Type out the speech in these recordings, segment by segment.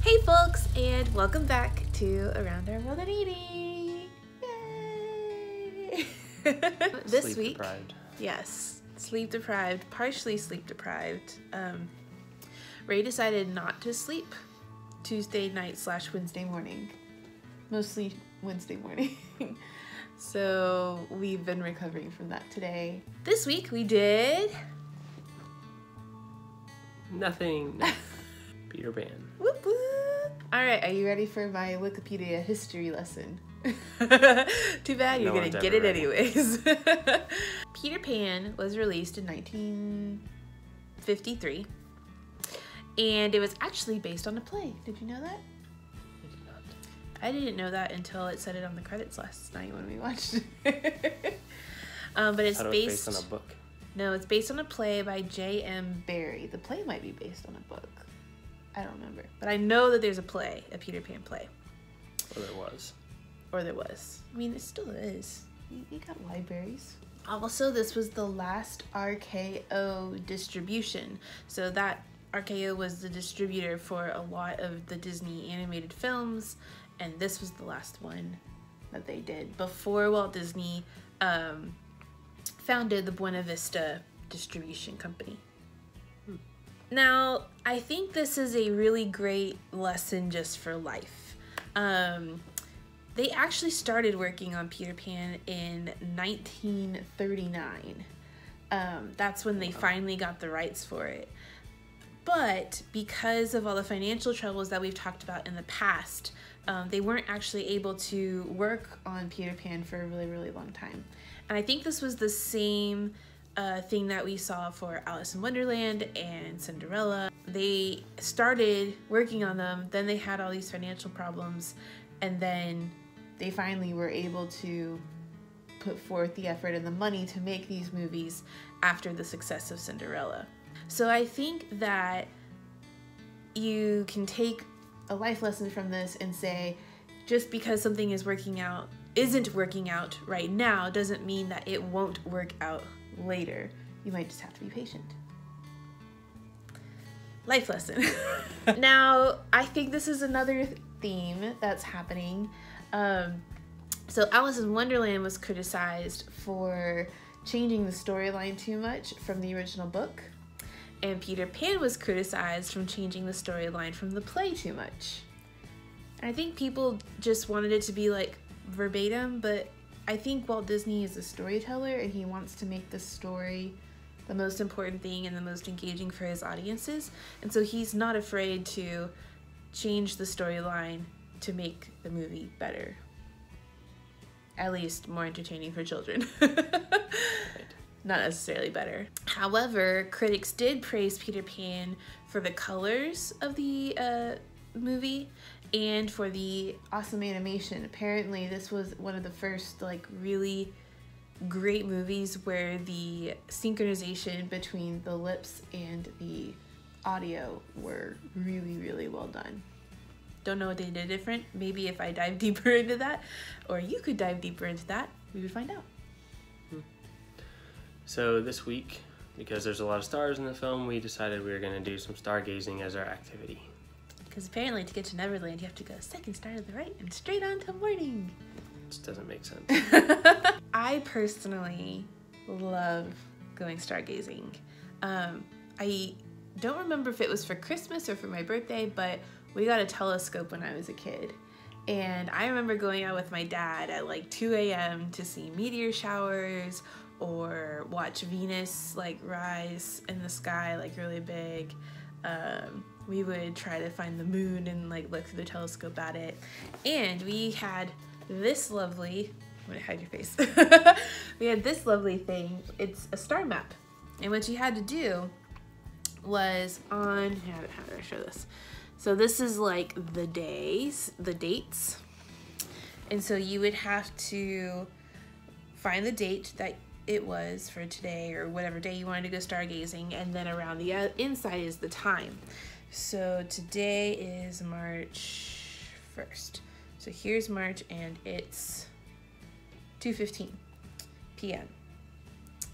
Hey folks, and welcome back to Around Our World in Eating. Yay! This Sleep week, deprived. yes, sleep deprived, partially sleep deprived. Ray decided not to sleep Tuesday night / Wednesday morning, mostly Wednesday morning. So we've been recovering from that today. This week we did Nothing. Peter Pan. whoop whoop. All right, are you ready for my Wikipedia history lesson? Too bad you're gonna get it anyways. Peter Pan was released in 1953, and it was actually based on a play. Did you know that? I did not. I didn't know that until it said it on the credits last night when we watched it. But it's based on a book. No, it's based on a play by J.M. Barrie. The play might be based on a book. I don't remember. But I know that there's a play, a Peter Pan play. Or there was. Or there was. I mean, it still is. You got libraries. Also, this was the last RKO distribution. So that RKO was the distributor for a lot of the Disney animated films. And this was the last one that they did before Walt Disney founded the Buena Vista Distribution Company. Now, I think this is a really great lesson just for life. They actually started working on Peter Pan in 1939. That's when they finally got the rights for it. But because of all the financial troubles that we've talked about in the past, they weren't actually able to work on Peter Pan for a really, really long time. And I think this was the same thing that we saw for Alice in Wonderland and Cinderella. They started working on them, then they had all these financial problems, and then they finally were able to put forth the effort and the money to make these movies after the success of Cinderella. So I think that you can take a life lesson from this and say, just because something isn't working out right now doesn't mean that it won't work out later. You might just have to be patient. Life lesson. Now, I think this is another theme that's happening. So Alice in Wonderland was criticized for changing the storyline too much from the original book. And Peter Pan was criticized from changing the storyline from the play too much. And I think people just wanted it to be like verbatim, but I think Walt Disney is a storyteller and he wants to make the story the most important thing and the most engaging for his audiences. And so he's not afraid to change the storyline to make the movie better. At least more entertaining for children. Not necessarily better. However, critics did praise Peter Pan for the colors of the movie and for the awesome animation. Apparently, this was one of the first really great movies where the synchronization between the lips and the audio were really, really well done. Don't know what they did different. Maybe if I dive deeper into that, or you could dive deeper into that, we would find out. So this week, because there's a lot of stars in the film, we decided we were going to do some stargazing as our activity. Because apparently to get to Neverland, you have to go second star to the right and straight on to morning. Which doesn't make sense. I personally love going stargazing. I don't remember if it was for Christmas or for my birthday, but we got a telescope when I was a kid. And I remember going out with my dad at 2 a.m. to see meteor showers or watch Venus rise in the sky really big. We would try to find the moon and look through the telescope at it. And we had this lovely, I'm gonna hide your face. We had this lovely thing. It's a star map. And what you had to do was how do I show this? So this is the days, the dates. And so you would have to find the date that it was for today or whatever day you wanted to go stargazing, and then around the inside is the time. So today is March 1st. So here's March and it's 2:15 p.m.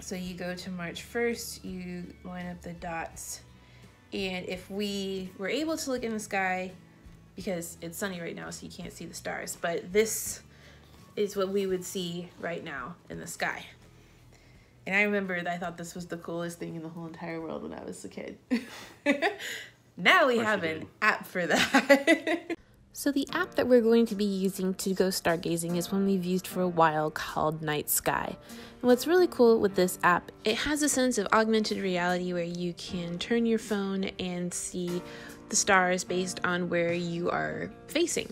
So you go to March 1st, you line up the dots, and if we were able to look in the sky because it's sunny right now, so you can't see the stars. But this is what we would see right now in the sky. And I remember that I thought this was the coolest thing in the whole entire world when I was a kid. Now we have an app for that. So the app that we're going to be using to go stargazing is one we've used for a while called Night Sky. And what's really cool with this app, it has a sense of augmented reality where you can turn your phone and see the stars based on where you are facing.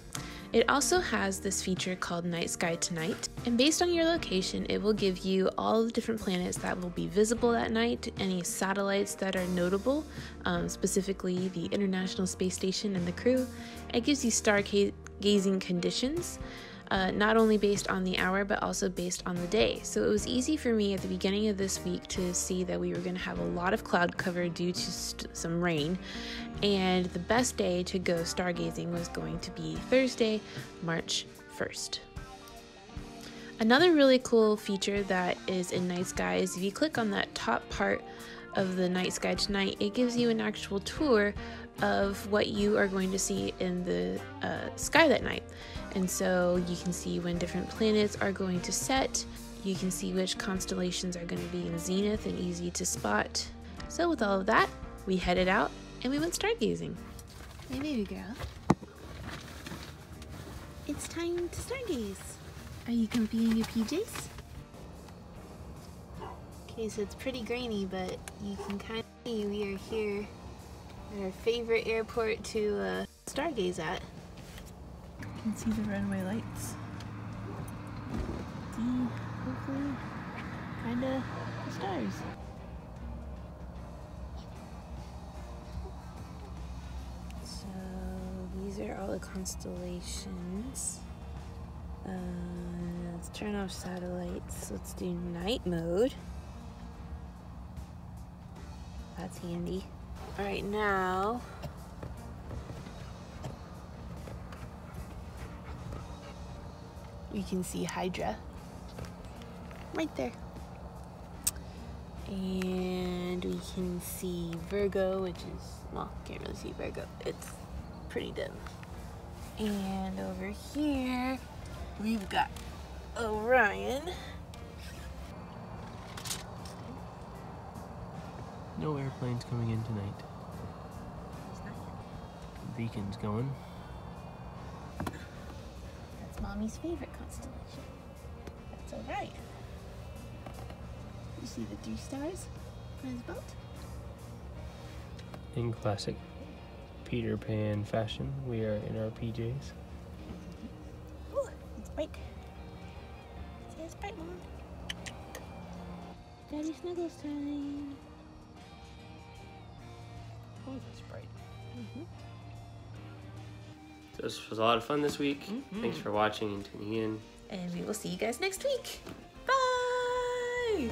It also has this feature called Night Sky Tonight, and based on your location, it will give you all the different planets that will be visible at night, any satellites that are notable, specifically the International Space Station and the crew. It gives you stargazing conditions, not only based on the hour, but also based on the day. So it was easy for me at the beginning of this week to see that we were going to have a lot of cloud cover due to some rain, and the best day to go stargazing was going to be Thursday, March 1st. Another really cool feature that is in Night Sky is if you click on that top part of the Night Sky Tonight, it gives you an actual tour of what you are going to see in the sky that night. And so you can see when different planets are going to set, you can see which constellations are going to be in zenith and easy to spot. So with all of that, we headed out and we went stargazing. Hey baby girl, it's time to stargaze. Are you comfy in your PJs? Okay, so it's pretty grainy, but you can kind of see we are here at our favorite airport to stargaze at. You can see the runway lights. See, hopefully, kinda the stars. So these are all the constellations. Let's turn off satellites. Let's do night mode. That's handy. All right, now you can see Hydra right there. And we can see Virgo, which is, well, can't really see Virgo. It's pretty dim. And over here, we've got Orion. No airplanes coming in tonight. Beacon's going. That's Mommy's favorite constellation. That's Orion. You see the 3 stars on his belt? In classic Peter Pan fashion, we are in our PJs. Ooh, it's bright. See, it's bright, Mom. Daddy Snuggles time. Oh, that's bright. So this was a lot of fun this week. Thanks for watching and tuning in. And we will see you guys next week. Bye!